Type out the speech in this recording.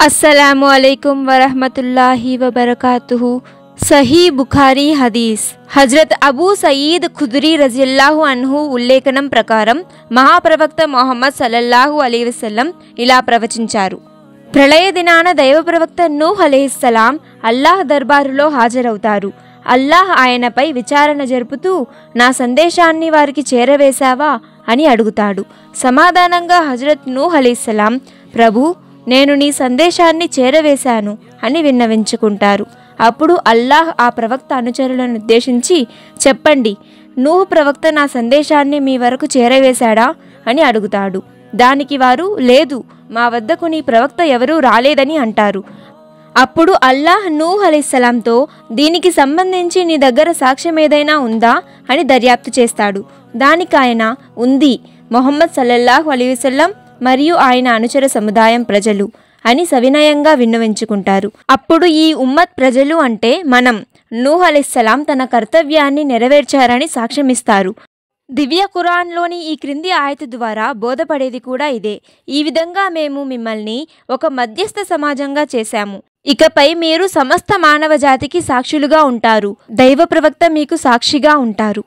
अस्सलामु अलैकुम वरहमतुल्लाहि वबरकातुहु। सही बुखारी हदीस हजरत अबू सईद खुदरी रज़ियल्लाहु अन्हु ఉల్లేఖనం ప్రకారం మహాప్రవక్త మొహమ్మద్ సల్లల్లాహు అలైహి వసల్లం ఇలా ప్రవచించారు. ప్రళయ దినాన దైవ ప్రవక్త నూహ్ అలైహిస్సలాం అల్లాహ్ దర్బారులో హాజరవుతారు. అల్లాహ్ ఆయనపై విచారణ జరుపుతూ నా సందేశాన్ని వారికి చేరవేశావా అని అడుగుతాడు. సమాధానంగా హజరత్ నూహ్ అలైహిస్సలాం ప్రభు నేను నీ సందేశాన్ని చేరవేశాను అని విన్నవించుకుంటారు. అప్పుడు అల్లాహ్ ఆ ప్రవక్త అనుచరులను ఉద్దేశించి చెప్పండి, నూహ్ ప్రవక్త నా సందేశాన్ని మీ వరకు చేరవేశాడా అని అడుగుతాడు. దానికి వారు లేదు, మా వద్దకు నీ ప్రవక్త ఎవరూ రాలేదని అంటారు. అప్పుడు అల్లాహ్ నూహ్ అలైహిస్సలాంతో దీనికి సంబంధించి నీ దగ్గర సాక్ష్యం ఏదైనా ఉందా అని దర్యాప్తు చేస్తాడు. దానికి ఆయన ఉంది, మొహమ్మద్ సల్లల్లాహు అలైహి వసల్లం మరియు ఆయన అనుచర సముదాయం ప్రజలు అని సవినయంగా విన్నవించుకుంటారు. అప్పుడు ఈ ఉమ్మత్ ప్రజలు అంటే మనం నూహ్ అలైహిస్సలాం తన కర్తవ్యాన్ని నెరవేర్చారని సాక్ష్యమిస్తారు. దివ్య ఖురాన్లోని ఈ క్రింది ఆయత ద్వారా బోధపడేది కూడా ఇదే. ఈ విధంగా మేము మిమ్మల్ని ఒక మధ్యస్థ సమాజంగా చేశాము. ఇకపై మీరు సమస్త మానవ జాతికి సాక్షులుగా ఉంటారు. దైవ ప్రవక్త మీకు సాక్షిగా ఉంటారు.